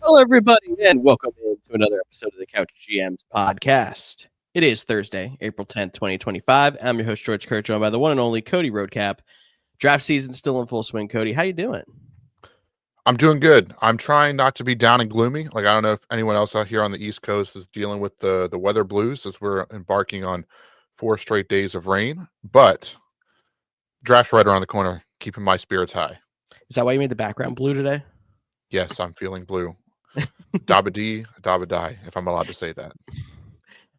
Hello, everybody, and welcome in to another episode of the Couch GMs podcast. It is Thursday, April 10th, 2025. I'm your host, George Kurt, joined by the one and only Cody Roadcap. Draft season still in full swing. Cody, how you doing? I'm doing good. I'm trying not to be down and gloomy. I don't know if anyone else out here on the East Coast is dealing with the weather blues as we're embarking on 4 straight days of rain, but draft's right around the corner, keeping my spirits high. Is that why you made the background blue today? Yes, I'm feeling blue. Dabba dee, dabba die, if I'm allowed to say that.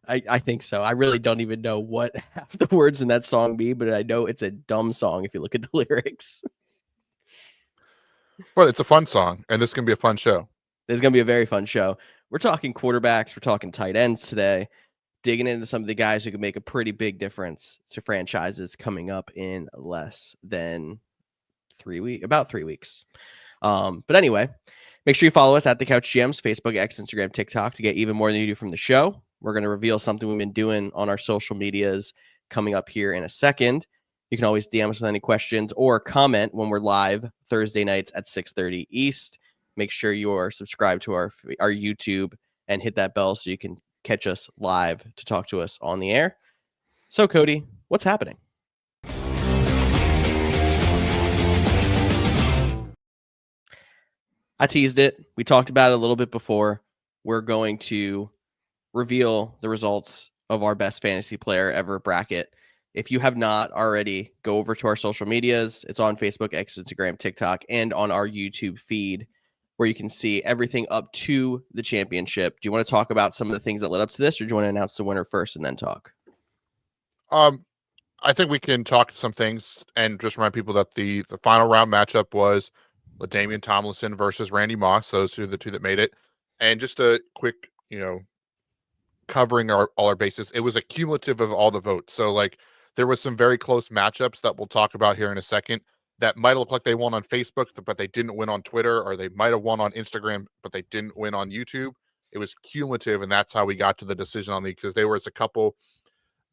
I think so. I really don't even know what half the words in that song be, but I know it's a dumb song if you look at the lyrics. But it's a fun song, and this can be a fun show. This is going to be a very fun show. We're talking quarterbacks. We're talking tight ends today, digging into some of the guys who can make a pretty big difference to franchises coming up in less than about 3 weeks. But anyway, make sure you follow us at the Couch GMs, Facebook, X, Instagram, TikTok to get even more than you do from the show. We're going to reveal something we've been doing on our social medias coming up here in a second. You can always DM us with any questions or comment when we're live Thursday nights at 6:30 East. Make sure you're subscribed to our YouTube and hit that bell so you can catch us live to talk to us on the air. So, Cody, what's happening? I teased it. We talked about it a little bit before. We're going to reveal the results of our best fantasy player ever bracket. If you have not already, go over to our social medias. It's on Facebook, X, Instagram, TikTok, and on our YouTube feed where you can see everything up to the championship. Do you want to talk about some of the things that led up to this, or do you want to announce the winner first and then talk? I think we can talk some things and just remind people that the final round matchup was LaDainian Tomlinson versus Randy Moss. Those are the two that made it. And just a quick, covering all our bases. It was a cumulative of all the votes. So there was some very close matchups that we'll talk about here in a second that might look like they won on Facebook, but they didn't win on Twitter, or they might have won on Instagram, but they didn't win on YouTube. It was cumulative, and that's how we got to the decision on these, because there was a couple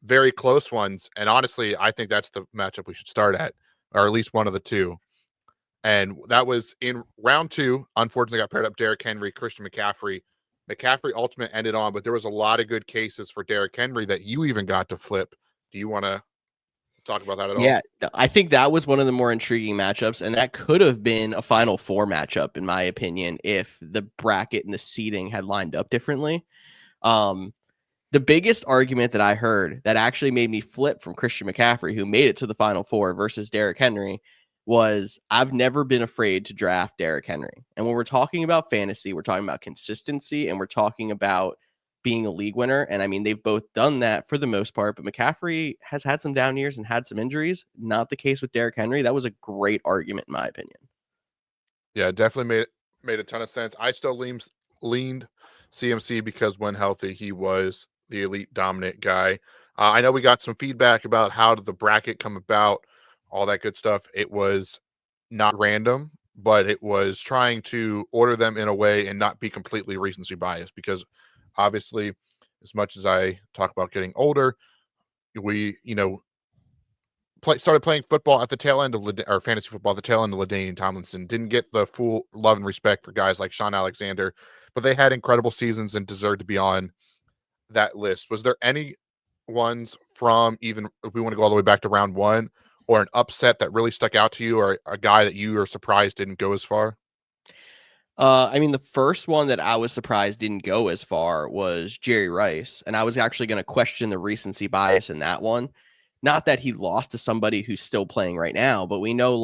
very close ones. And honestly, I think that's the matchup we should start at, or at least one of the two. And that was in round 2. Unfortunately, got paired up Derrick Henry, Christian McCaffrey. McCaffrey ultimate ended on, but there was a lot of good cases for Derrick Henry that you even got to flip. Do you want to talk about that at all? Yeah, I think that was one of the more intriguing matchups, and that could have been a Final Four matchup, in my opinion, if the bracket and the seeding had lined up differently. The biggest argument that I heard that actually made me flip from Christian McCaffrey, who made it to the Final Four, versus Derrick Henry, was I've never been afraid to draft Derrick Henry. And when we're talking about fantasy, we're talking about consistency, and we're talking about being a league winner. And I mean, they've both done that for the most part, but McCaffrey has had some down years and had some injuries. Not the case with Derrick Henry. That was a great argument, in my opinion. Yeah, definitely made a ton of sense. I still leaned CMC because when healthy, he was the elite dominant guy. I know we got some feedback about how did the bracket come about, all that good stuff. It was not random, but it was trying to order them in a way and not be completely recency biased, because obviously, as much as I talk about getting older, we, started playing football at the tail end of or fantasy football at the tail end of LaDainian Tomlinson. Didn't get the full love and respect for guys like Sean Alexander, but they had incredible seasons and deserved to be on that list. Was there any ones from, even if we want to go all the way back to round 1, or an upset that really stuck out to you, or a guy that you were surprised didn't go as far? I mean, the first one that I was surprised didn't go as far was Jerry Rice. And I was actually going to question the recency bias in that one. Not that he lost to somebody who's still playing right now, but we know,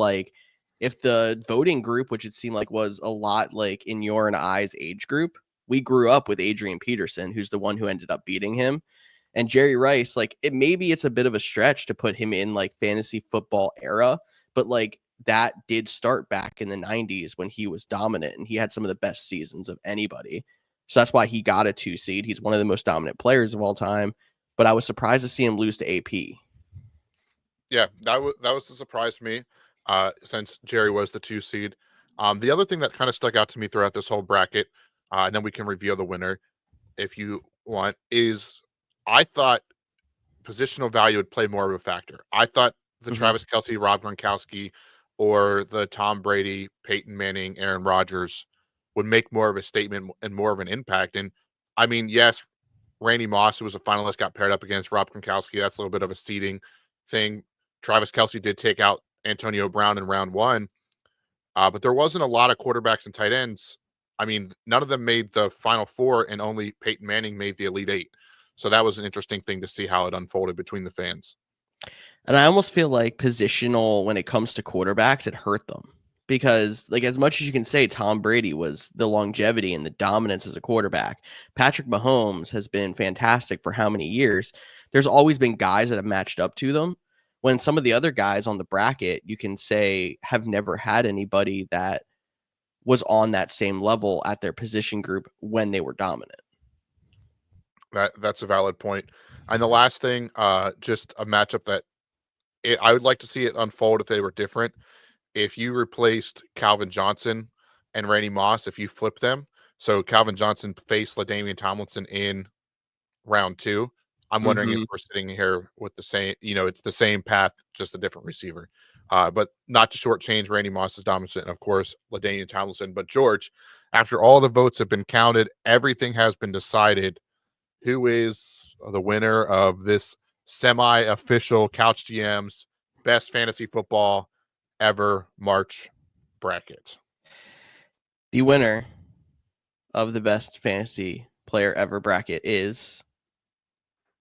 if the voting group, which it seemed like was a lot like in your and I's age group, we grew up with Adrian Peterson, who's the one who ended up beating him. And Jerry Rice, maybe it's a bit of a stretch to put him in fantasy football era, but that did start back in the 90s when he was dominant, and he had some of the best seasons of anybody. So that's why he got a 2 seed. He's one of the most dominant players of all time, but I was surprised to see him lose to AP. Yeah, that was a surprise to me, since Jerry was the 2 seed. The other thing that kind of stuck out to me throughout this whole bracket, and then we can reveal the winner if you want, is I thought positional value would play more of a factor. I thought the Travis Kelce, Rob Gronkowski, or the Tom Brady, Peyton Manning, Aaron Rodgers would make more of a statement and more of an impact. And I mean, yes, Randy Moss, who was a finalist, got paired up against Rob Gronkowski. That's a little bit of a seeding thing. Travis Kelce did take out Antonio Brown in round one, but there wasn't a lot of quarterbacks and tight ends. I mean, none of them made the Final Four, and only Peyton Manning made the Elite Eight. So that was an interesting thing to see how it unfolded between the fans. And I almost feel like positional when it comes to quarterbacks, it hurt them. Because, like, as much as you can say Tom Brady was the longevity and the dominance as a quarterback, Patrick Mahomes has been fantastic for how many years? There's always been guys that have matched up to them. When some of the other guys on the bracket, you can say, have never had anybody that was on that same level at their position group when they were dominant. That's a valid point. And the last thing, just a matchup that I would like to see it unfold if they were different. If you replaced Calvin Johnson and Randy Moss, if you flip them, so Calvin Johnson faced LaDainian Tomlinson in round two, I'm wondering if we're sitting here with the same, it's the same path, just a different receiver. But not to shortchange Randy Moss's dominance and, of course, LaDainian Tomlinson. But, George, after all the votes have been counted, everything has been decided. Who is the winner of this semi-official Couch GM's best fantasy football ever March bracket? The winner of the best fantasy player ever bracket is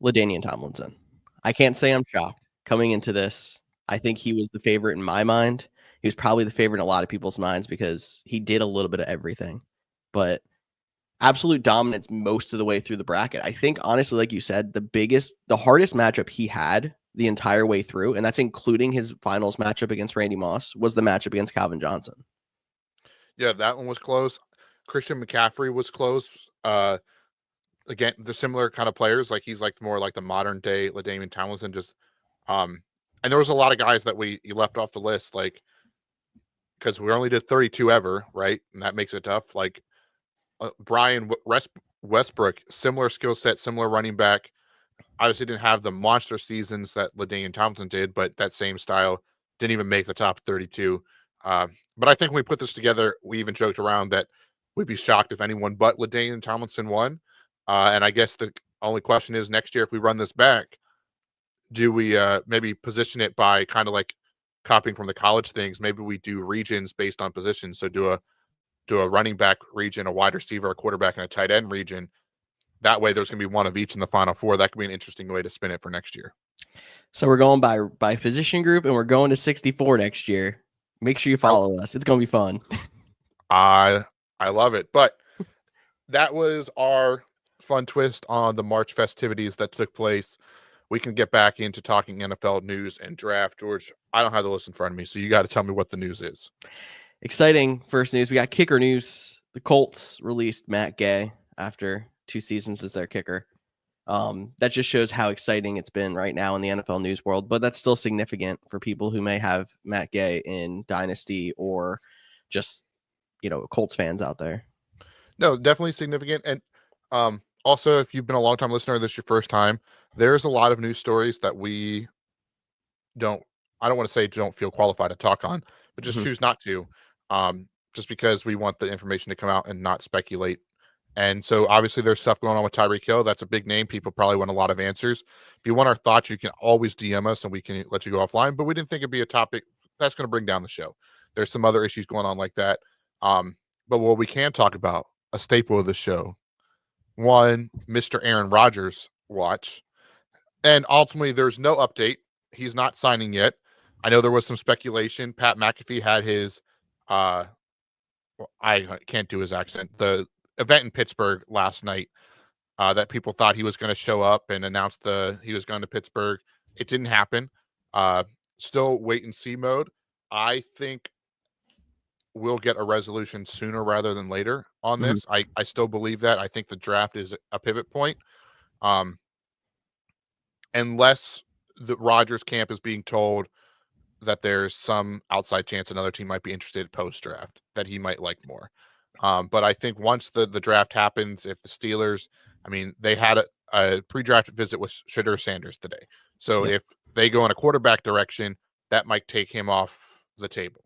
LaDainian Tomlinson. I can't say I'm shocked coming into this. I think he was the favorite in my mind. He was probably the favorite in a lot of people's minds because he did a little bit of everything. But absolute dominance most of the way through the bracket. I think, honestly, like you said, the hardest matchup he had the entire way through, and that's including his finals matchup against Randy Moss, was the matchup against Calvin Johnson. Yeah, that one was close. Christian McCaffrey was close. Again, the similar kind of players, like he's like more like the modern day LaDainian Tomlinson. And there was a lot of guys that you left off the list, like because we only did 32 ever, right? And that makes it tough. Like Brian Westbrook, similar skill set, similar running back. Obviously didn't have the monster seasons that LaDainian Tomlinson did, but that same style didn't even make the top 32. But I think when we put this together, we even joked around that we'd be shocked if anyone but LaDainian Tomlinson won. And I guess the only question is next year, if we run this back, do we maybe position it by kind of like copying from the college things? Maybe we do regions based on positions. So do a running back region, a wide receiver, a quarterback, and a tight end region. That way there's going to be one of each in the Final Four. That could be an interesting way to spin it for next year. So we're going by position group, and we're going to 64 next year. Make sure you follow us. It's going to be fun. I love it. But that was our fun twist on the March festivities that took place. We can get back into talking NFL news and draft. George, I don't have the list in front of me, so you got to tell me what the news is. Exciting first news. We got kicker news. The Colts released Matt Gay after 2 seasons as their kicker. That just shows how exciting it's been right now in the NFL news world, but that's still significant for people who may have Matt Gay in Dynasty or just, Colts fans out there. No, definitely significant. And also, if you've been a long time listener, this is your first time, there's a lot of news stories that we I don't want to say don't feel qualified to talk on, but just choose not to, just because we want the information to come out and not speculate. And so obviously there's stuff going on with Tyreek Hill. That's a big name. People probably want a lot of answers. If you want our thoughts, you can always DM us and we can let you go offline, but we didn't think it'd be a topic that's going to bring down the show. There's some other issues going on like that. But what we can talk about, a staple of the show, one, Mr. Aaron Rodgers watch. And ultimately there's no update. He's not signing yet. I know there was some speculation. Pat McAfee had his, I can't do his accent, the event in Pittsburgh last night, that people thought he was going to show up and announce he was going to Pittsburgh. It didn't happen. Still wait and see mode. I think we'll get a resolution sooner rather than later on this. I still believe that. I think the draft is a pivot point. Unless the Rodgers camp is being told that there's some outside chance another team might be interested post-draft that he might like more. But I think once the draft happens, if the Steelers, they had a pre-draft visit with Shedeur Sanders today. So if they go in a quarterback direction, that might take him off the table.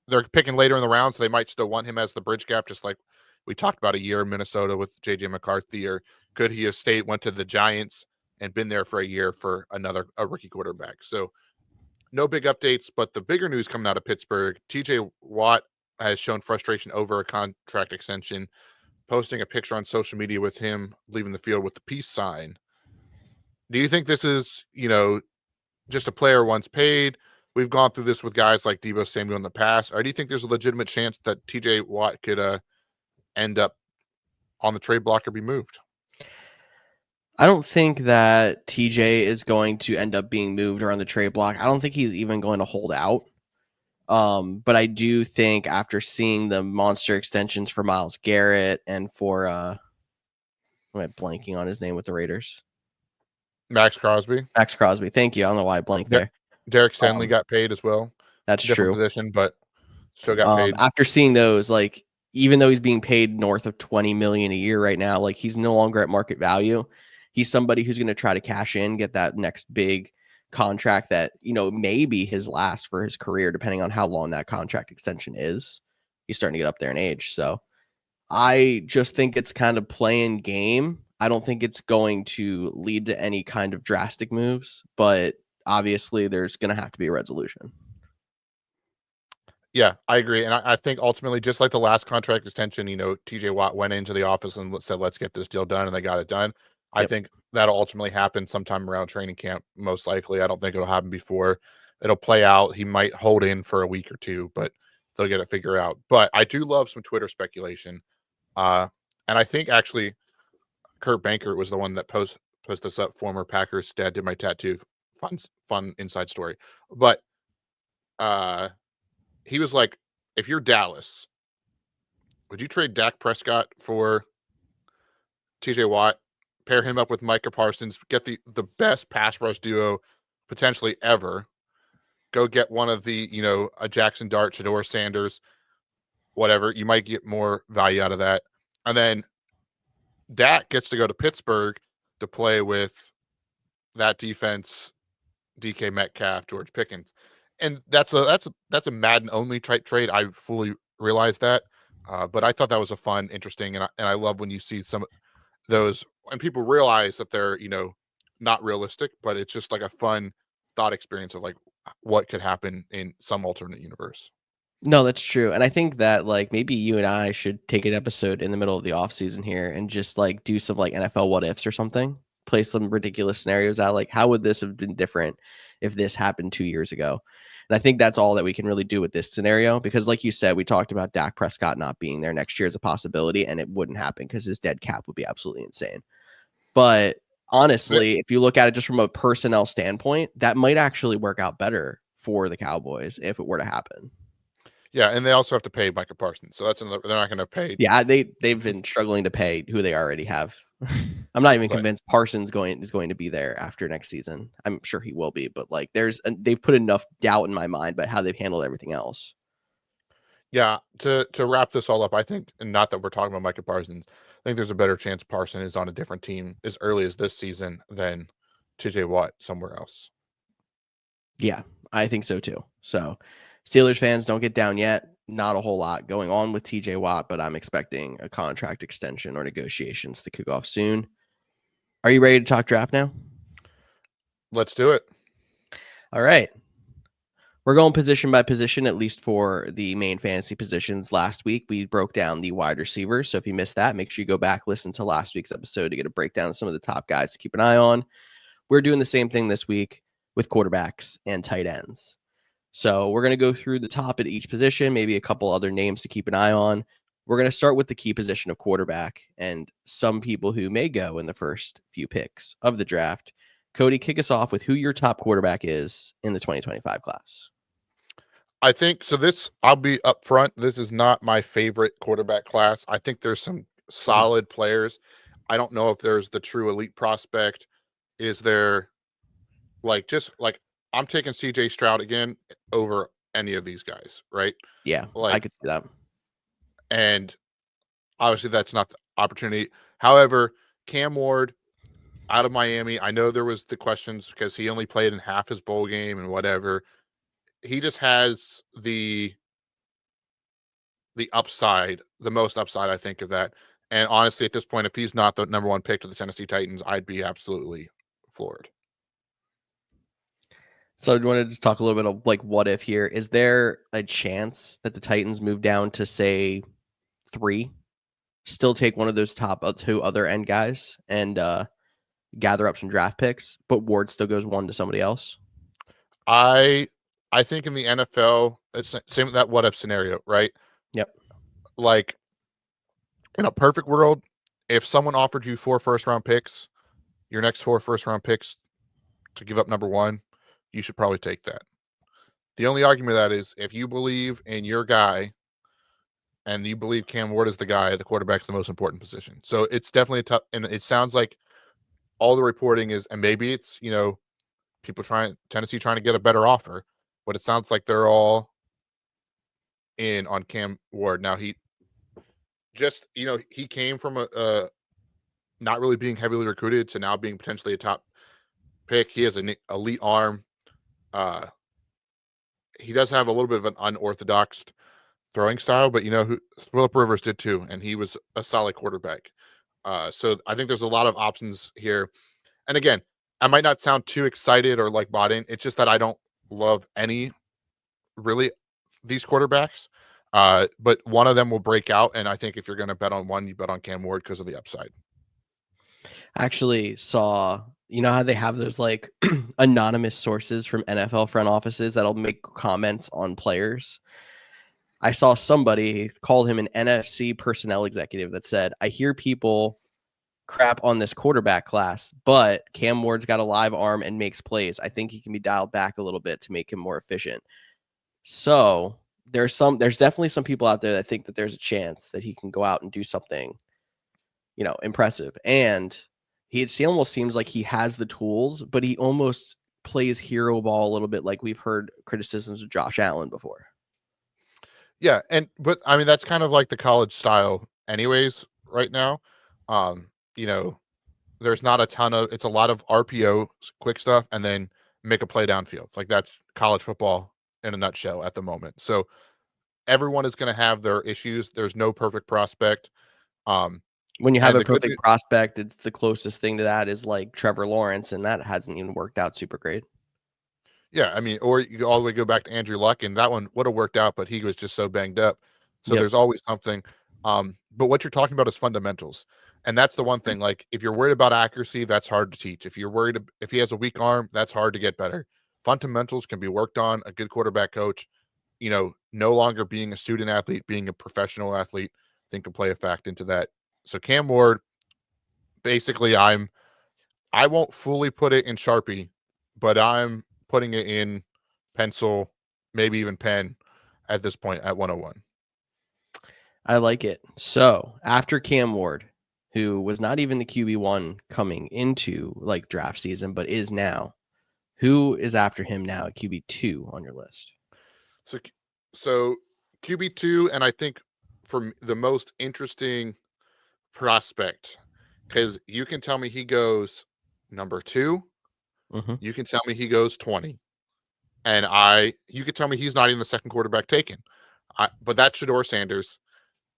they're picking later in the round, so they might still want him as the bridge gap, just like we talked about a year in Minnesota with JJ McCarthy. Or could he have stayed, went to the Giants, and been there for a year for a rookie quarterback? So no big updates, but the bigger news coming out of Pittsburgh, TJ Watt has shown frustration over a contract extension, posting a picture on social media with him leaving the field with the peace sign. Do you think this is, just a player once paid? We've gone through this with guys like Deebo Samuel in the past. Or do you think there's a legitimate chance that TJ Watt could end up on the trade block or be moved? I don't think that TJ is going to end up being moved or on the trade block. I don't think he's even going to hold out. But I do think after seeing the monster extensions for Myles Garrett and for am I blanking on his name with the Raiders? Max Crosby. Thank you. I don't know why I blanked there. Derek Stanley got paid as well. That's different true. Position, but still got paid. After seeing those, like, even though he's being paid north of $20 million a year right now, like, he's no longer at market value. He's somebody who's going to try to cash in, get that next big contract that, may be his last for his career, depending on how long that contract extension is. He's starting to get up there in age. So I just think it's kind of playing game. I don't think it's going to lead to any kind of drastic moves, but obviously there's going to have to be a resolution. Yeah, I agree. And I think ultimately, just like the last contract extension, TJ Watt went into the office and said, let's get this deal done. And they got it done. I think that'll ultimately happen sometime around training camp, most likely. I don't think it'll happen before. It'll play out. He might hold in for a week or two, but they'll get it figured out. But I do love some Twitter speculation. And I think actually Kurt Bankert was the one that posted this up. Former Packers dad did my tattoo. Fun inside story. But he was like, if you're Dallas, would you trade Dak Prescott for TJ Watt, pair him up with Micah Parsons, get the best pass rush duo potentially ever, go get one of the, a Jackson Dart, Shedeur Sanders, whatever. You might get more value out of that. And then Dak gets to go to Pittsburgh to play with that defense, DK Metcalf, George Pickens. And that's a Madden only type trade. I fully realize that. But I thought that was a fun, interesting, and I love when you see some of those and people realize that they're, not realistic, but it's just like a fun thought experience of like what could happen in some alternate universe. No, that's true. And I think that like maybe you and I should take an episode in the middle of the off season here and just like do some like NFL what ifs or something, play some ridiculous scenarios out. Like, how would this have been different if this happened 2 years ago? And I think that's all that we can really do with this scenario, because like you said, we talked about Dak Prescott not being there next year as a possibility, and it wouldn't happen because his dead cap would be absolutely insane. But honestly, if you look at it just from a personnel standpoint, that might actually work out better for the Cowboys if it were to happen. Yeah, and they also have to pay Micah Parsons, so that's another. They're not going to pay. Yeah, they've been struggling to pay who they already have. I'm not even convinced Parsons is going to be there after next season. I'm sure he will be, but like they've put enough doubt in my mind about how they've handled everything else. Yeah, to wrap this all up, I think, and not that we're talking about Micah Parsons, I think there's a better chance Parsons is on a different team as early as this season than TJ Watt somewhere else. Yeah, I think so too. So Steelers fans, don't get down yet. Not a whole lot going on with TJ Watt, but I'm expecting a contract extension or negotiations to kick off soon. Are you ready to talk draft now? Let's do it. All right. We're going position by position, at least for the main fantasy positions. Last week, we broke down the wide receivers. So if you missed that, make sure you go back, listen to last week's episode to get a breakdown of some of the top guys to keep an eye on. We're doing the same thing this week with quarterbacks and tight ends. So we're going to go through the top at each position, maybe a couple other names to keep an eye on. We're going to start with the key position of quarterback and some people who may go in the first few picks of the draft. Cody, kick us off with who your top quarterback is in the 2025 class. I think so. I'll be upfront. This is not my favorite quarterback class. I think there's some solid players. I don't know if there's the true elite prospect. Is there I'm taking CJ Stroud again over any of these guys, right? Yeah, I could see that. And obviously that's not the opportunity. However, Cam Ward out of Miami, I know there was the questions because he only played in half his bowl game and whatever. He just has the the most upside, I think, of that. And honestly, at this point, if he's not the number one pick to the Tennessee Titans, I'd be absolutely floored. So I wanted to talk a little bit of like what if here. Is there a chance that the Titans move down to say 3, still take one of those top 2 other end guys and gather up some draft picks, but Ward still goes 1 to somebody else? I think in the NFL, it's same with that what if scenario, right? Yep. Like in a perfect world, if someone offered you 4 first-round picks, your next 4 first-round picks to give up number 1, you should probably take that. The only argument of that is if you believe in your guy and you believe Cam Ward is the guy, the quarterback's the most important position. So it's definitely tough. And it sounds like all the reporting is, and maybe it's, Tennessee trying to get a better offer, but it sounds like they're all in on Cam Ward. Now he came from a not really being heavily recruited to now being potentially a top pick. He has an elite arm. He does have a little bit of an unorthodox throwing style, but Phillip Rivers did too, and he was a solid quarterback. So I think there's a lot of options here. And again, I might not sound too excited or like bought in. It's just that I don't love any really these quarterbacks. But one of them will break out, and I think if you're going to bet on one, you bet on Cam Ward because of the upside. I actually saw, how they have those like anonymous sources from NFL front offices that'll make comments on players. I saw somebody called him an NFC personnel executive that said, I hear people crap on this quarterback class, but Cam Ward's got a live arm and makes plays. I think he can be dialed back a little bit to make him more efficient. So there's definitely some people out there that think that there's a chance that he can go out and do something, impressive. And it almost seems like he has the tools, but he almost plays hero ball a little bit, like we've heard criticisms of Josh Allen before. Yeah, but I mean that's kind of like the college style, anyways. Right now, there's not a ton of. It's a lot of RPO, quick stuff, and then make a play downfield. Like that's college football in a nutshell at the moment. So everyone is going to have their issues. There's no perfect prospect. When you have a perfect prospect, it's the closest thing to that is like Trevor Lawrence, and that hasn't even worked out super great. Yeah, I mean, or you all the way go back to Andrew Luck, and that one would have worked out, but he was just so banged up. So There's always something. But what you're talking about is fundamentals. And that's the one thing, like if you're worried about accuracy, that's hard to teach. If you're worried if he has a weak arm, that's hard to get better. Fundamentals can be worked on. A good quarterback coach, no longer being a student athlete, being a professional athlete, I think can play a fact into that. So Cam Ward, basically I won't fully put it in Sharpie, but I'm putting it in pencil, maybe even pen at this point at 101. I like it. So after Cam Ward, who was not even the QB1 coming into like draft season, but is now, who is after him now at QB2 on your list? So QB2, and I think for the most interesting prospect, because you can tell me he goes number 2, you can tell me he goes 20, and you could tell me he's not even the second quarterback taken. But that's Shedeur Sanders.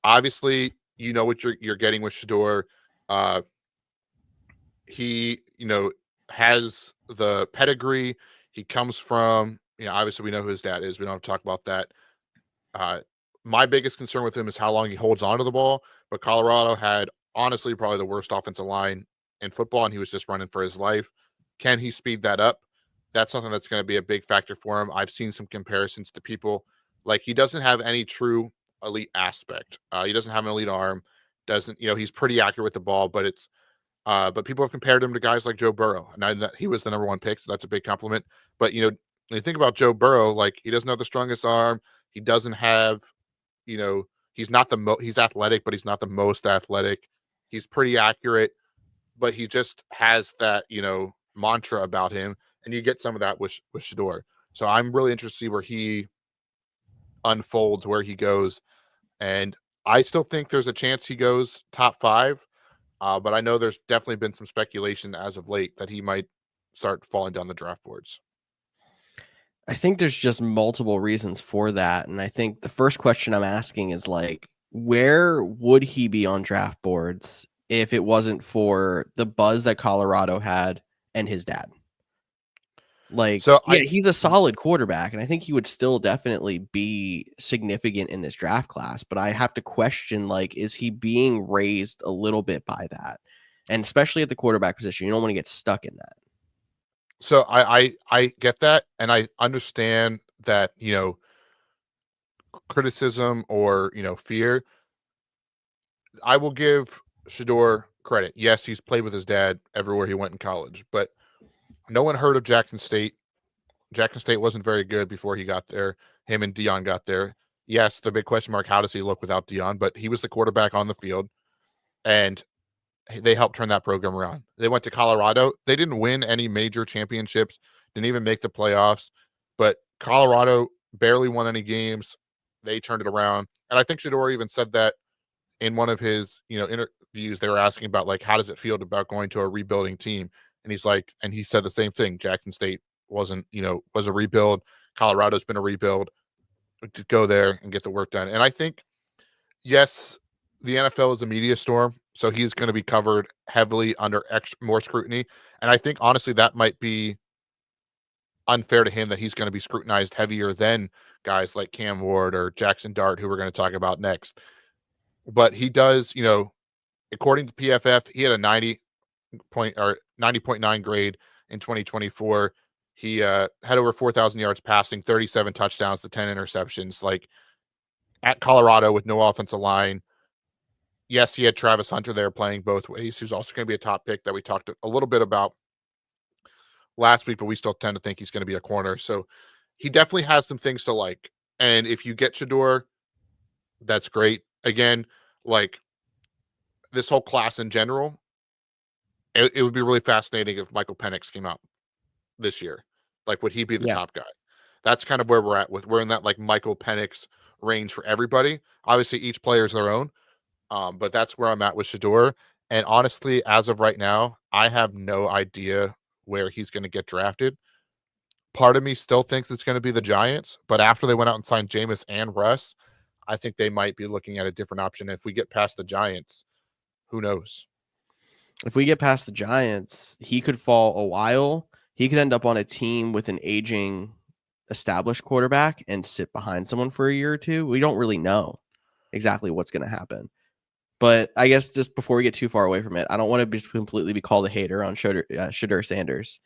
Obviously, you know what you're getting with Shedeur. He, has the pedigree. He comes from, obviously we know who his dad is. We don't have to talk about that. My biggest concern with him is how long he holds onto the ball. But Colorado had honestly probably the worst offensive line in football, and he was just running for his life. Can he speed that up? That's something that's going to be a big factor for him. I've seen some comparisons to people. Like he doesn't have any true elite aspect. He doesn't have an elite arm. He's pretty accurate with the ball, but but people have compared him to guys like Joe Burrow, and he was the number 1 pick, so that's a big compliment. But when you think about Joe Burrow, like he doesn't have the strongest arm. He doesn't have, he's not he's athletic, but he's not the most athletic. He's pretty accurate, but he just has that, mantra about him, and you get some of that with Shedeur. So I'm really interested to see where he unfolds, where he goes, and I still think there's a chance he goes top 5. But I know there's definitely been some speculation as of late that he might start falling down the draft boards. I think there's just multiple reasons for that. And I think the first question I'm asking is like, where would he be on draft boards if it wasn't for the buzz that Colorado had and his dad? Like, So yeah, he's a solid quarterback, and I think he would still definitely be significant in this draft class. But I have to question, like, is he being raised a little bit by that? And especially at the quarterback position, you don't want to get stuck in that. So I get that, and I understand that, criticism or, fear. I will give Shedeur credit. Yes, he's played with his dad everywhere he went in college, but no one heard of Jackson State. Jackson State wasn't very good before he got there. Him and Dion got there. Yes, the big question mark, how does he look without Dion? But he was the quarterback on the field, and they helped turn that program around. They went to Colorado. They didn't win any major championships, didn't even make the playoffs, but Colorado barely won any games. They turned it around. And I think Shedeur even said that in one of his, interviews. They were asking about, like, how does it feel about going to a rebuilding team? And he's like, and he said the same thing. Jackson State wasn't, was a rebuild. Colorado's been a rebuild. To go there and get the work done. And I think, yes, the NFL is a media storm, so he's going to be covered heavily under more scrutiny. And I think, honestly, that might be unfair to him, that he's going to be scrutinized heavier than guys like Cam Ward or Jackson Dart, who we're going to talk about next. But he does, according to PFF, he had a 90.9 grade in 2024. He had over 4,000 yards passing, 37 touchdowns to 10 interceptions. Like, at Colorado with no offensive line. Yes, he had Travis Hunter there playing both ways, who's also going to be a top pick that we talked a little bit about last week, but we still tend to think he's going to be a corner. So he definitely has some things to like. And if you get Shedeur, that's great. Again, like, this whole class in general, it would be really fascinating if Michael Penix came out this year. Like, would he be the top guy? That's kind of where we're at. We're in that, like, Michael Penix range for everybody. Obviously, each player is their own, but that's where I'm at with Shedeur. And honestly, as of right now, I have no idea where he's going to get drafted. Part of me still thinks it's going to be the Giants, but after they went out and signed Jameis and Russ, I think they might be looking at a different option. If we get past the Giants, who knows? If we get past the Giants, he could fall a while. He could end up on a team with an aging, established quarterback and sit behind someone for a year or two. We don't really know exactly what's going to happen. But I guess just before we get too far away from it, I don't want to be completely be called a hater on Shedeur Sanders.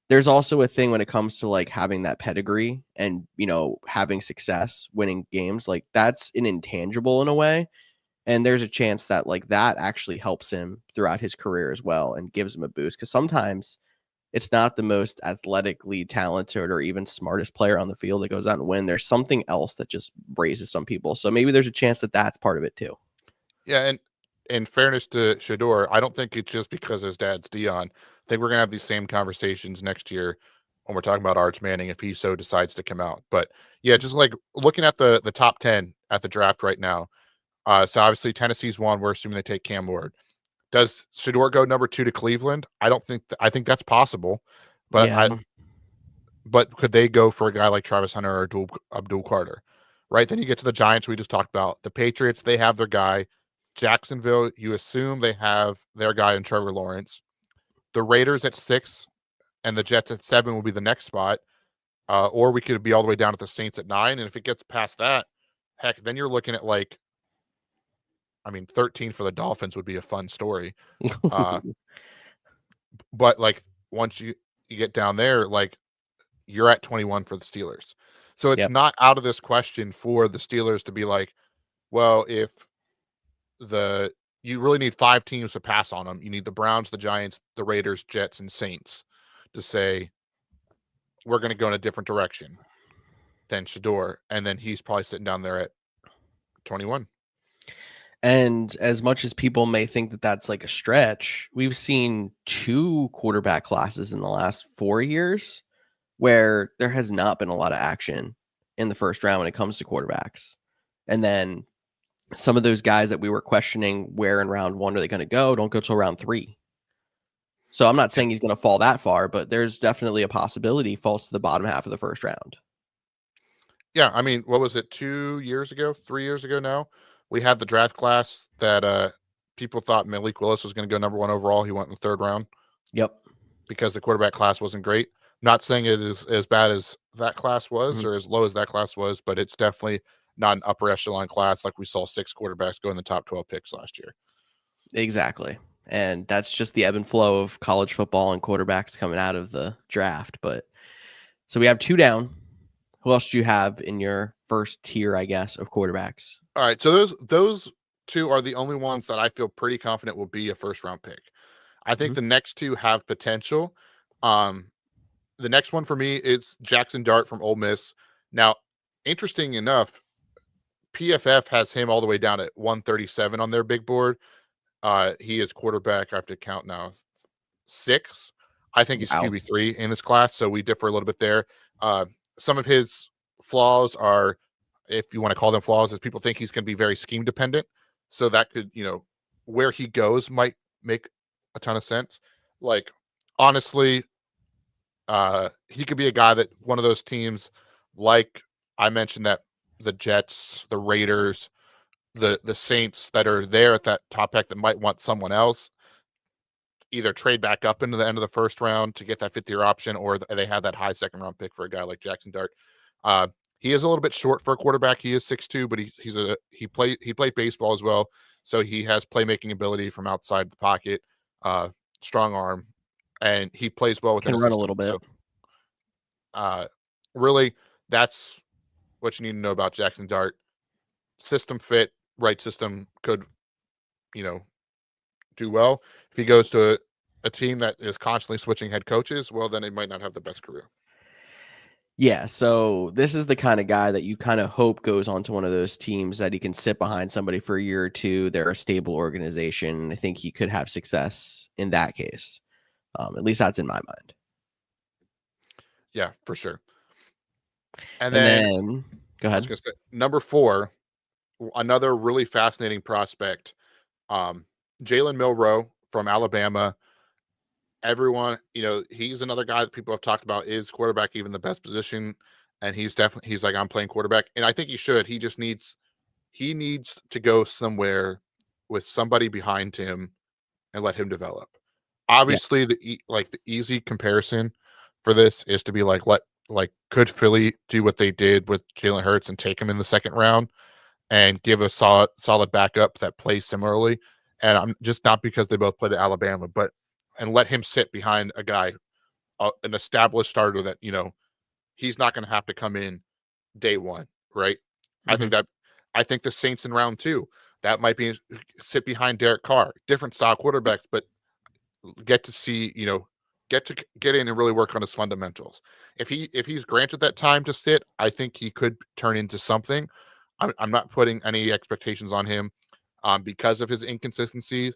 There's also a thing when it comes to, like, having that pedigree and, having success, winning games. Like, that's an intangible in a way. And there's a chance that, like, that actually helps him throughout his career as well and gives him a boost. Because sometimes it's not the most athletically talented or even smartest player on the field that goes out and win. There's something else that just raises some people. So maybe there's a chance that that's part of it too. Yeah, and in fairness to Shedeur, I don't think it's just because his dad's Dion. I think we're going to have these same conversations next year when we're talking about Arch Manning, if he so decides to come out. But yeah, just like looking at the top 10 at the draft right now. So obviously Tennessee's one. We're assuming they take Cam Ward. Does Shedeur go number 2 to Cleveland? I don't think. I think that's possible, but Yeah. but could they go for a guy like Travis Hunter or Abdul Carter? Right. Then you get to the Giants. We just talked about the Patriots. They have their guy. Jacksonville, you assume they have their guy in Trevor Lawrence. The Raiders at 6 and the Jets at 7 will be the next spot. Or we could be all the way down to the Saints at 9. And if it gets past that, heck, then you're looking at, like, 13 for the Dolphins would be a fun story. But, like, once you get down there, like, you're at 21 for the Steelers. So it's not out of this question for the Steelers to be like, well, if you really need 5 teams to pass on them. You need the Browns, the Giants, the Raiders, Jets, and Saints to say, we're going to go in a different direction than Shedeur. And then he's probably sitting down there at 21. And as much as people may think that that's like a stretch, we've seen 2 quarterback classes in the last 4 years where there has not been a lot of action in the first round when it comes to quarterbacks. And then some of those guys that we were questioning where in round 1 are they going to go, don't go till round 3. So I'm not saying he's going to fall that far, but there's definitely a possibility he falls to the bottom half of the first round. Yeah, I mean, what was it, 2 years ago, 3 years ago now? We had the draft class that people thought Malik Willis was going to go number 1 overall. He went in the 3rd round Yep. because the quarterback class wasn't great. Not saying it is as bad as that class was or as low as that class was, but it's definitely not an upper echelon class like we saw 6 quarterbacks go in the top 12 picks last year. Exactly. And that's just the ebb and flow of college football and quarterbacks coming out of the draft. But so we have 2 down. Who else do you have in your first tier, I guess, of quarterbacks? All right, so those 2 are the only ones that I feel pretty confident will be a first round pick. I think the next 2 have potential. The next one for me is Jackson Dart from Ole Miss. Now, interesting enough, PFF has him all the way down at 137 on their big board. He is quarterback, I have to count now, 6. I think he's QB3 in this class, so we differ a little bit there. Some of his flaws are, if you want to call them flaws, is people think he's going to be very scheme dependent. So that could, where he goes might make a ton of sense. Like, honestly, he could be a guy that one of those teams, like I mentioned, that the Jets, the Raiders, the Saints that are there at that top pick that might want someone else, either trade back up into the end of the first round to get that 5th-year option, or they have that high 2nd round pick for a guy like Jackson Dart. He is a little bit short for a quarterback. He is 6'2", but he played baseball as well, so he has playmaking ability from outside the pocket, strong arm, and he plays well within Can run a little bit. So, really, that's what you need to know about Jackson Dart. System fit, right system could, do well. If he goes to a team that is constantly switching head coaches, well, then he might not have the best career. Yeah, so this is the kind of guy that you kind of hope goes on to one of those teams that he can sit behind somebody for a year or 2. They're a stable organization. I think he could have success in that case. At least that's in my mind. Yeah, for sure. And then go ahead. I was gonna say, number 4, another really fascinating prospect, Jalen Milroe from Alabama. Everyone, he's another guy that people have talked about. Is quarterback even the best position? And he's like, I'm playing quarterback, and I think he should. He just needs to go somewhere with somebody behind him and let him develop. Obviously, the easy comparison for this is to be like, could Philly do what they did with Jalen Hurts and take him in the 2nd round and give a solid backup that plays similarly? And I'm just, not because they both played at Alabama, and let him sit behind a guy, an established starter that, he's not going to have to come in day 1, right? I think the Saints in round 2, that might be sit behind Derek Carr, different style quarterbacks, but get to see, get in and really work on his fundamentals. If he's granted that time to sit, I think he could turn into something. I'm not putting any expectations on him because of his inconsistencies,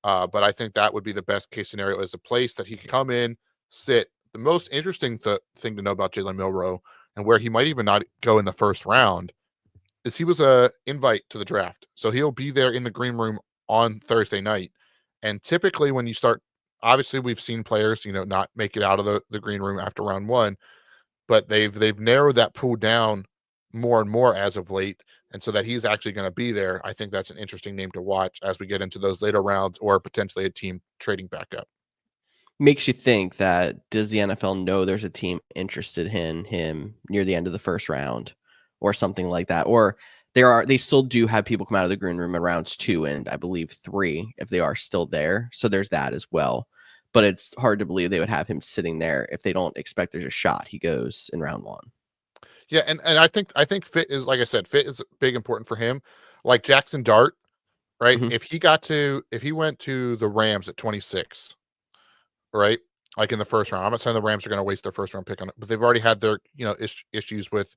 but I think that would be the best case scenario, as a place that he could come in, sit. The most interesting thing to know about Jalen Milroe, and where he might even not go in the 1st round, is he was a invite to the draft. So he'll be there in the green room on Thursday night. And typically when you start, obviously we've seen players, not make it out of the green room after round 1, but they've narrowed that pool down more and more as of late. And so that he's actually going to be there, I think that's an interesting name to watch as we get into those later rounds, or potentially a team trading back up. Makes you think that, does the NFL know there's a team interested in him near the end of the 1st round or something like that? Or they still do have people come out of the green room in rounds 2 and I believe 3 if they are still there. So there's that as well. But it's hard to believe they would have him sitting there if they don't expect there's a shot he goes in round 1. Yeah, and I think fit is, like I said, fit is big important for him. Like Jackson Dart, right? Mhm. If he went to the Rams at 26, right? Like in the 1st round. I'm not saying the Rams are going to waste their 1st round pick on it, but they've already had their, issues with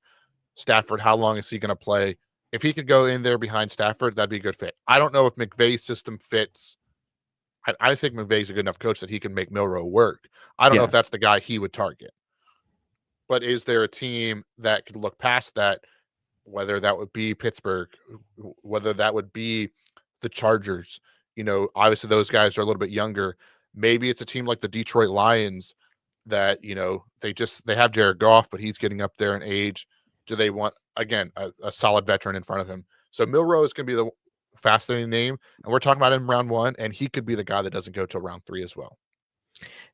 Stafford. How long is he going to play? If he could go in there behind Stafford, that'd be a good fit. I don't know if McVay's system fits. I think McVay's a good enough coach that he can make Milroe work. I don't know if that's the guy he would target. But is there a team that could look past that, whether that would be Pittsburgh, whether that would be the Chargers? Obviously those guys are a little bit younger. Maybe it's a team like the Detroit Lions that, they have Jared Goff, but he's getting up there in age. Do they want, again, a solid veteran in front of him? So Milroe is going to be the fascinating name, and we're talking about him round 1, and he could be the guy that doesn't go till round 3 as well.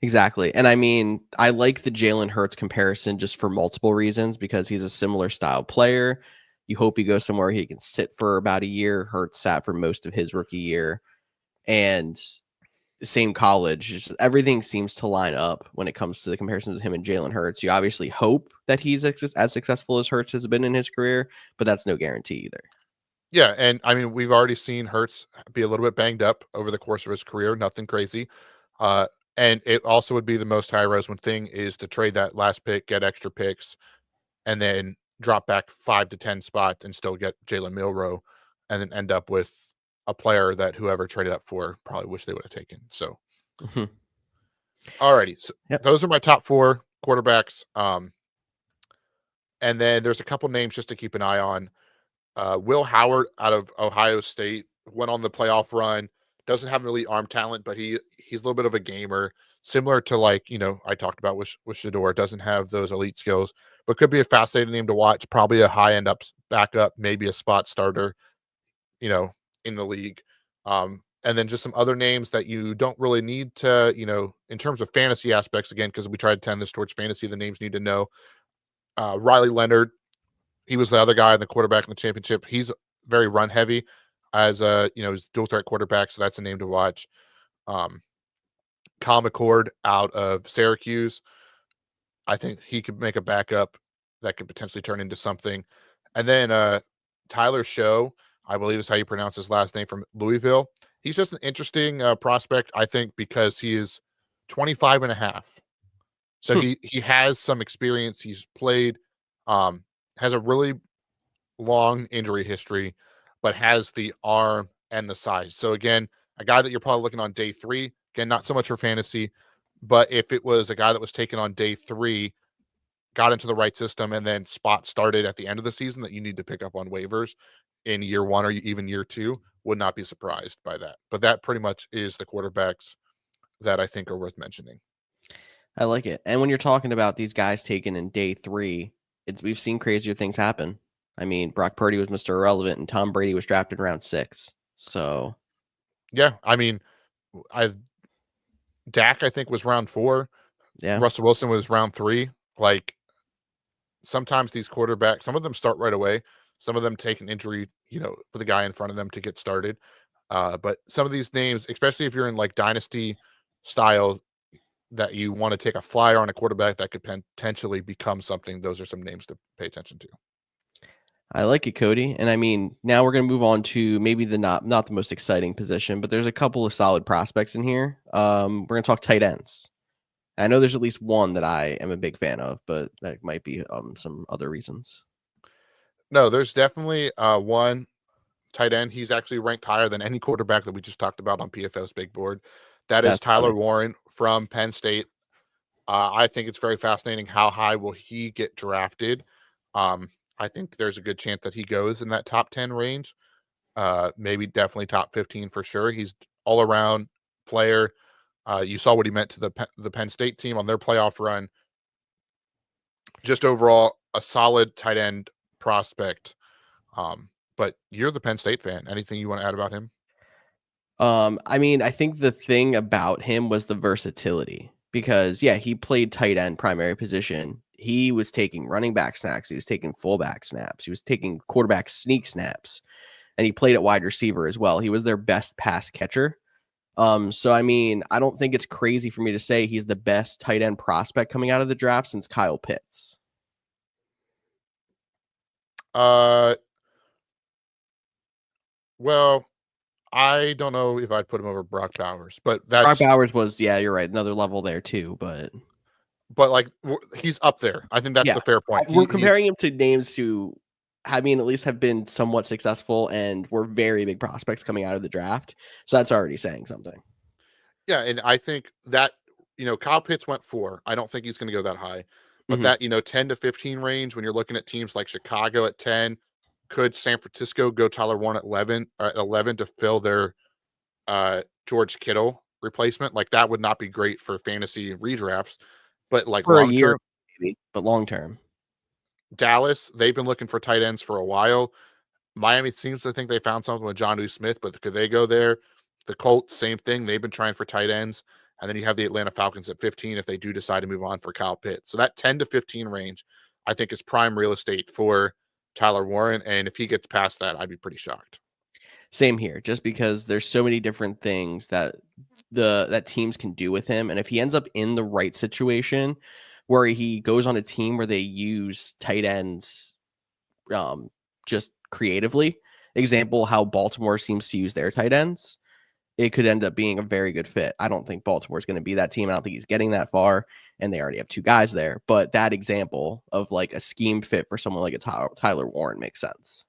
Exactly. And I mean, I like the Jalen Hurts comparison just for multiple reasons, because he's a similar style player. You hope he goes somewhere he can sit for about a year. Hurts sat for most of his rookie year. And same college, just everything seems to line up when it comes to the comparisons with him and Jalen Hurts. You obviously hope that he's as successful as Hurts has been in his career, but that's no guarantee either. Yeah, and I mean, we've already seen Hurts be a little bit banged up over the course of his career, nothing crazy. And it also would be the most high-res thing is to trade that last pick, get extra picks, and then drop back 5 to 10 spots and still get Jalen Milroe, and then end up with a player that whoever traded up for probably wish they would have taken. So, alrighty, so those are my top 4 quarterbacks. And then there's a couple names just to keep an eye on. Will Howard out of Ohio State went on the playoff run. Doesn't have elite arm talent, but he's a little bit of a gamer, similar to I talked about with Shedeur. Doesn't have those elite skills, but could be a fascinating name to watch. Probably a high end backup, maybe a spot starter, in the league. And then just some other names that you don't really need to, in terms of fantasy aspects, again, because we try to tend this towards fantasy, the names need to know. Riley Leonard, he was the other guy in the quarterback in the championship. He's very run heavy as he's dual threat quarterback. So that's a name to watch. Kyle McCord out of Syracuse. I think he could make a backup that could potentially turn into something. And then Tyler Show, I believe is how you pronounce his last name, from Louisville. He's just an interesting prospect, I think, because he is 25 and a half. So he has some experience. He's played, has a really long injury history, but has the arm and the size. So again, a guy that you're probably looking on day 3, again, not so much for fantasy, but if it was a guy that was taken on day 3, got into the right system, and then spot started at the end of the season that you need to pick up on waivers in year 1 or even year 2, would not be surprised by that. But that pretty much is the quarterbacks that I think are worth mentioning. I like it. And when you're talking about these guys taken in day 3, we've seen crazier things happen. I mean, Brock Purdy was Mr. Irrelevant, and Tom Brady was drafted in round 6. So, yeah, I mean, Dak, I think, was round 4. Yeah. Russell Wilson was round 3. Like, sometimes these quarterbacks, some of them start right away. Some of them take an injury, with a guy in front of them to get started. But some of these names, especially if you're in like dynasty style, that you want to take a flyer on a quarterback that could potentially become something, those are some names to pay attention to. I like it, Cody. And I mean, now we're going to move on to maybe the not the most exciting position, but there's a couple of solid prospects in here. We're going to talk tight ends. I know there's at least one that I am a big fan of, but that might be some other reasons. No, there's definitely one tight end. He's actually ranked higher than any quarterback that we just talked about on PFF's big board. That's Tyler Warren from Penn State. I think it's very fascinating how high will he get drafted. I think there's a good chance that he goes in that top 10 range. Maybe definitely top 15 for sure. He's all around player. You saw what he meant to the Penn State team on their playoff run. Just overall, a solid tight end prospect. But you're the Penn State fan. Anything you want to add about him? I mean, I think the thing about him was the versatility, because he played tight end primary position. He was taking running back snaps. He was taking fullback snaps. He was taking quarterback sneak snaps, and he played at wide receiver as well. He was their best pass catcher. So I mean, I don't think it's crazy for me to say he's the best tight end prospect coming out of the draft since Kyle Pitts. Well, I don't know if I'd put him over Brock Bowers, but Brock Bowers was, you're right, another level there too, but like he's up there. I think that's the fair point. We're comparing him to names who, at least have been somewhat successful and were very big prospects coming out of the draft. So that's already saying something. Yeah, and I think that, Kyle Pitts went 4. I don't think he's going to go that high. But that, 10 to 15 range, when you're looking at teams like Chicago at 10, could San Francisco go Tyler Warren at 11 to fill their George Kittle replacement, like that would not be great for fantasy redrafts. But like For a long year, term, maybe, but long term. Dallas, they've been looking for tight ends for a while. Miami seems to think they found something with Jonnu Smith, but could they go there? The Colts, same thing. They've been trying for tight ends. And then you have the Atlanta Falcons at 15 if they do decide to move on for Kyle Pitts. So that 10 to 15 range, I think, is prime real estate for Tyler Warren. And if he gets past that, I'd be pretty shocked. Same here, just because there's so many different things that that teams can do with him. And if he ends up in the right situation where he goes on a team where they use tight ends just creatively, example, how Baltimore seems to use their tight ends, it could end up being a very good fit. I don't think Baltimore's going to be that team. I don't think he's getting that far, and they already have 2 guys there. But that example of like a scheme fit for someone like a Tyler Warren makes sense.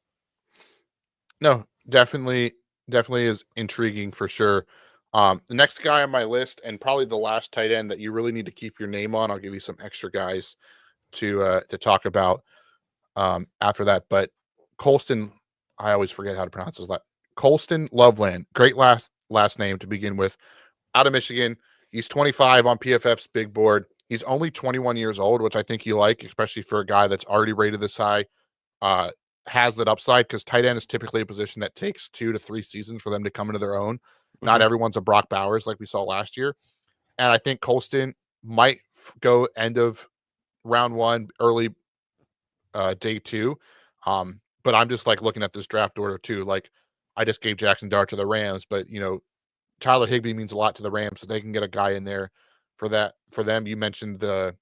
No, definitely is intriguing for sure. The next guy on my list, and probably the last tight end that you really need to keep your name on, I'll give you some extra guys to talk about after that. But Colston, I always forget how to pronounce his last. Colston Loveland, great last name to begin with. Out of Michigan, he's 25 on PFF's big board. He's only 21 years old, which I think you like, especially for a guy that's already rated this high. Has that upside because tight end is typically a position that takes 2 to 3 seasons for them to come into their own. Not everyone's a Brock Bowers like we saw last year. And I think Colston might go end of round 1, early day 2. But I'm just like looking at this draft order too. Like I just gave Jackson Dart to the Rams, but Tyler Higbee means a lot to the Rams, so they can get a guy in there for that. For them, you mentioned the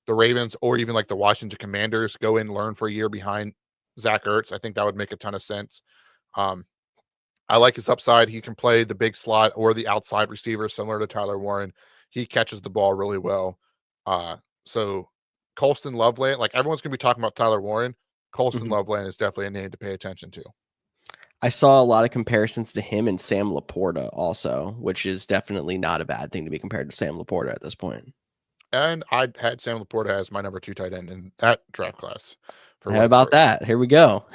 Ravens or even like the Washington Commanders go in, learn for a year behind Zach Ertz. I think that would make a ton of sense. I like his upside. He can play the big slot or the outside receiver, similar to Tyler Warren. He catches the ball really well. So Colston Loveland, like everyone's going to be talking about Tyler Warren. Colston Loveland is definitely a name to pay attention to. I saw a lot of comparisons to him and Sam Laporta also, which is definitely not a bad thing to be compared to Sam Laporta at this point. And I had Sam Laporta as my number 2 tight end in that draft class. How about that? Here we go.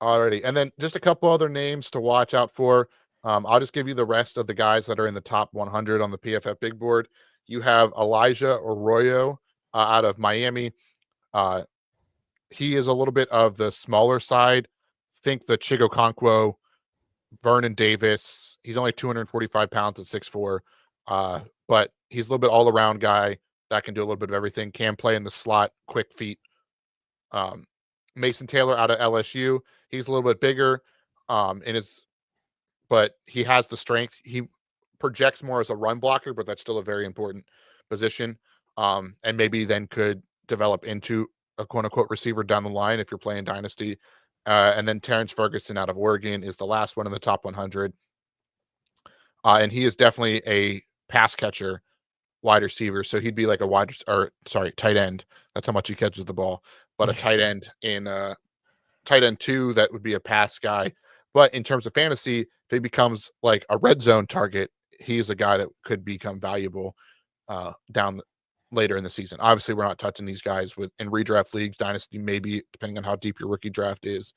Alrighty. And then just a couple other names to watch out for. I'll just give you the rest of the guys that are in the top 100 on the PFF big board. You have Elijah Arroyo out of Miami. He is a little bit of the smaller side. Think the Chigo Okonkwo, Vernon Davis. He's only 245 pounds at 6'4", but he's a little bit all-around guy that can do a little bit of everything. Can play in the slot, quick feet. Mason Taylor out of LSU. He's a little bit bigger, but he has the strength. He projects more as a run blocker, but that's still a very important position. And maybe then could develop into a quote-unquote receiver down the line if you're playing Dynasty. And then Terrence Ferguson out of Oregon is the last one in the top 100. And he is definitely a pass catcher, wide receiver. So he'd be like a tight end. That's how much he catches the ball. But a tight end in tight end 2, that would be a pass guy. But in terms of fantasy, if he becomes like a red zone target, he's a guy that could become valuable down later in the season. Obviously, we're not touching these guys in redraft leagues, Dynasty, maybe depending on how deep your rookie draft is.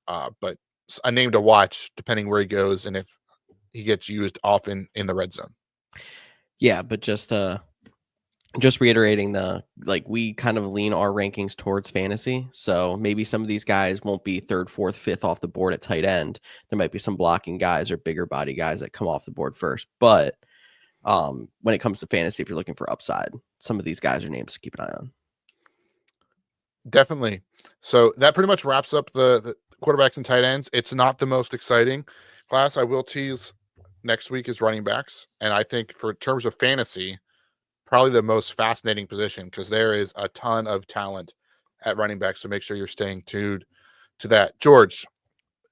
But a name to watch depending where he goes and if he gets used often in the red zone. Yeah, but just reiterating we kind of lean our rankings towards fantasy. So maybe some of these guys won't be 3rd, 4th, 5th off the board at tight end. There might be some blocking guys or bigger body guys that come off the board first. But when it comes to fantasy, if you're looking for upside, some of these guys are names to keep an eye on. Definitely. So that pretty much wraps up the quarterbacks and tight ends. It's not the most exciting class. I will tease next week is running backs. And I think for terms of fantasy, probably the most fascinating position because there is a ton of talent at running back. So make sure you're staying tuned to that. George,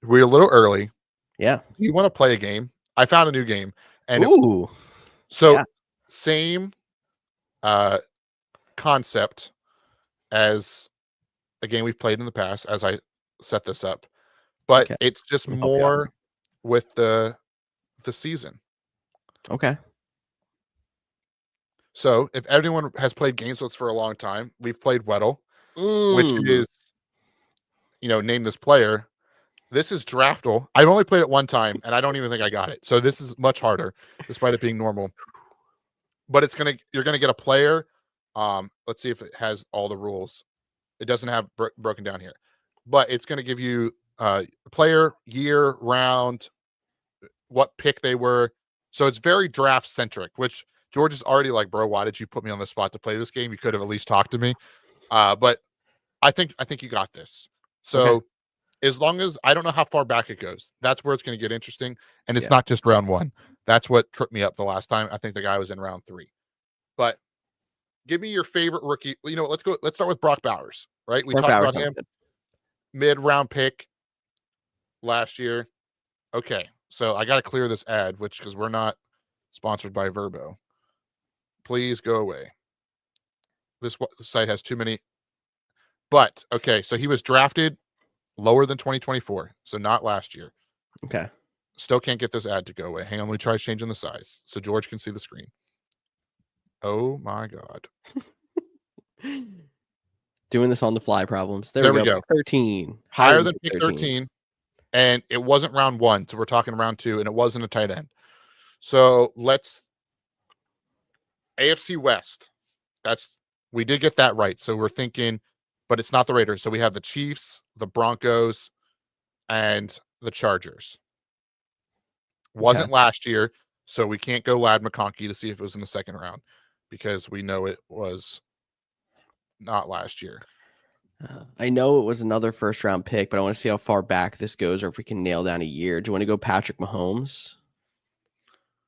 we're a little early. Yeah. Do you want to play a game? I found a new game. And same concept as a game we've played in the past as I set this up. But it's just more with the season. Okay. So if everyone has played games with us for a long time, we've played Weddle, which is, name this player. This is Draftal. I've only played it one time, and I don't even think I got it. So this is much harder, despite it being normal. But you're gonna get a player. Let's see if it has all the rules. It doesn't have broken down here, but it's gonna give you player, year, round, what pick they were. So it's very draft centric, which George is already like, bro, why did you put me on the spot to play this game? You could have at least talked to me. But I think you got this. So Okay. as long as I don't know how far back it goes, that's where it's going to get interesting. And it's Yeah. not just round 1. That's what tripped me up the last time. I think the guy was in round 3. But give me your favorite rookie. You know, let's start with Brock Bowers, right? We Brock talked Bowers about sounds him, good. mid-round pick last year. Okay, so I got to clear this ad, because we're not sponsored by Verbo. Please go away. This site has too many. But okay, so he was drafted lower than 2024, so not last year. Okay. Still can't get this ad to go away. Hang on, let me try changing the size so George can see the screen. Oh my God. Doing this on the fly problems. There we go. Pick 13. Higher than pick 13. And it wasn't round 1. So we're talking round 2, and it wasn't a tight end. So let's AFC West. We did get that right. So we're thinking, but it's not the Raiders. So we have the Chiefs, the Broncos, and the Chargers. Wasn't last year, so we can't go Lad McConkey to see if it was in the second round, because we know it was not last year. I know it was another first round pick, but I want to see how far back this goes, or if we can nail down a year. Do you want to go Patrick Mahomes?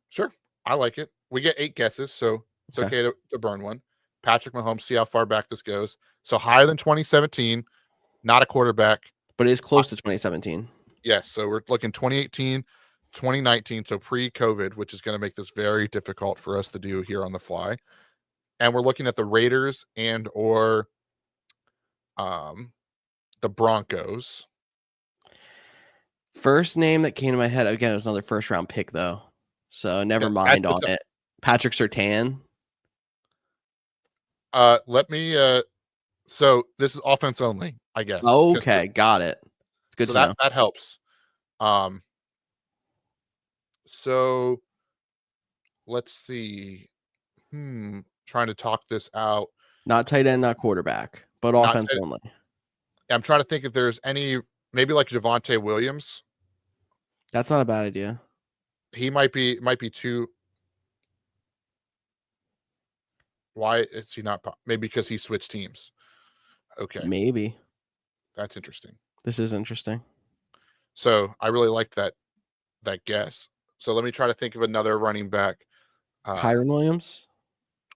Sure. I like it. We get 8 guesses, so it's okay to burn one. Patrick Mahomes, see how far back this goes. So higher than 2017, not a quarterback. But it is close to 2017. Yes, so we're looking 2018, 2019, so pre-COVID, which is going to make this very difficult for us to do here on the fly. And we're looking at the Raiders and or the Broncos. First name that came to my head, again, it was another first round pick, though. So never mind on it. Patrick Surtain. Let me so this is offense only, I guess. Okay, got it. Good so to know. That helps. So let's see. Trying to talk this out. Not tight end, not quarterback, but offense only. I'm trying to think if there's any, maybe like Javonte Williams. That's not a bad idea. He might be too. Why is he not? Maybe because he switched teams. Okay. Maybe. That's interesting. This is interesting. So I really liked that guess. So let me try to think of another running back. Kyron Williams?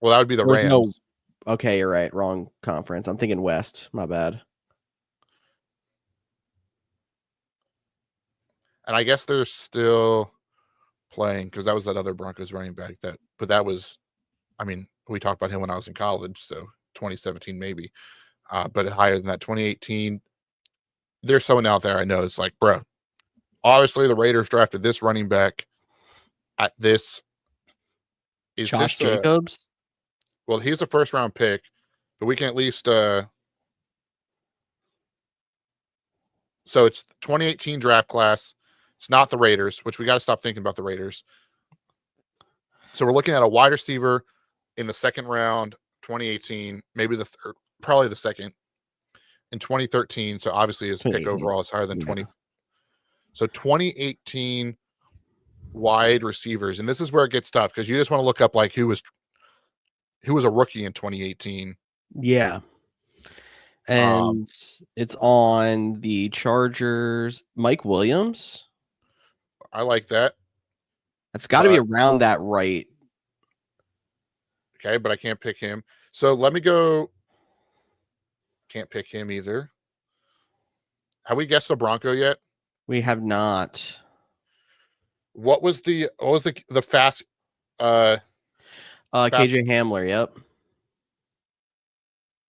Well, that would be the Rams. Okay, you're right. Wrong conference. I'm thinking West. My bad. And I guess they're still playing, because that was that other Broncos running back. But that was, I mean, we talked about him when I was in college, so 2017 maybe. But higher than that, 2018. There's someone out there I know. It's like, bro, obviously the Raiders drafted this running back at this. Is Josh this Jacobs? Well, he's a first round pick, but we can at least so it's 2018 draft class. It's not the Raiders, which we got to stop thinking about the Raiders. So we're looking at a wide receiver in the second round, 2018, maybe the third, probably the second in 2013. So obviously his pick overall is higher than 20. So 2018 wide receivers. And this is where it gets tough, because you just want to look up like who was a rookie in 2018. Yeah. And it's on the Chargers. Mike Williams. I like that. That's got to be around that, right? Okay, but I can't pick him. So let me go. Can't pick him either. Have we guessed the Bronco yet? We have not. What was the fast? KJ Hamler. Yep.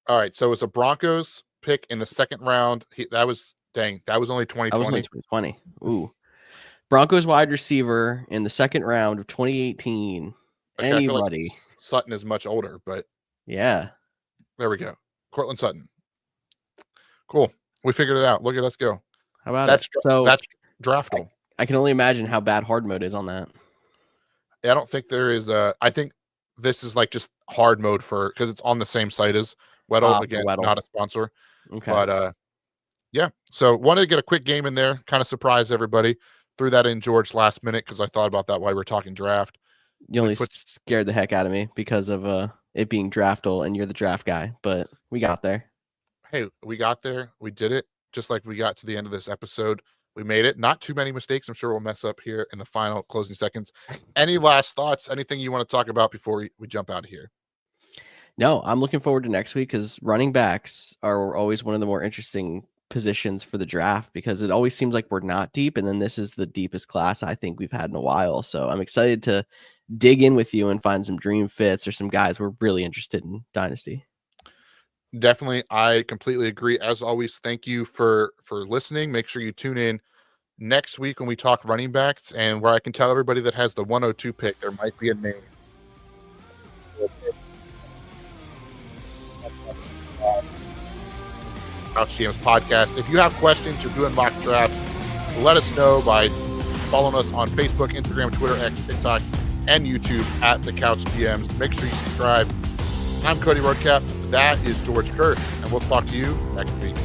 All right, so it was a Broncos pick in the second round. That was only 2020. That was only 2020. Ooh. Broncos wide receiver in the second round of 2018. Okay, anybody. I feel like Sutton is much older, but yeah. There we go. Cortland Sutton. Cool. We figured it out. Look at us go. How about That's it? So that's draftable. I can only imagine how bad hard mode is on that. I don't think there is a. I think this is like just hard mode because it's on the same site as Weddle. Again, Weddle. not a sponsor. Okay. But yeah. So wanted to get a quick game in there, kind of surprise everybody. Threw that in, George, last minute because I thought about that while we were talking draft. You only scared the heck out of me because of it being draftable and you're the draft guy, but we got there. Hey, we got there. We did it. Just like we got to the end of this episode. We made it. Not too many mistakes. I'm sure we'll mess up here in the final closing seconds. Any last thoughts? Anything you want to talk about before we jump out of here? No, I'm looking forward to next week because running backs are always one of the more interesting positions for the draft because it always seems like we're not deep. And then this is the deepest class I think we've had in a while. So I'm excited to dig in with you and find some dream fits or some guys we're really interested in Dynasty. Definitely. I completely agree. As always, thank you for listening. Make sure you tune in next week when we talk running backs, and where I can tell everybody that has the 102 pick, there might be a name. Couch GM's podcast. If you have questions, you're doing mock drafts, let us know by following us on Facebook, Instagram, Twitter, X, TikTok, and YouTube at the Couch GMs. Make sure you subscribe. I'm Cody Roadcap. That is George Kurth, and we'll talk to you next week.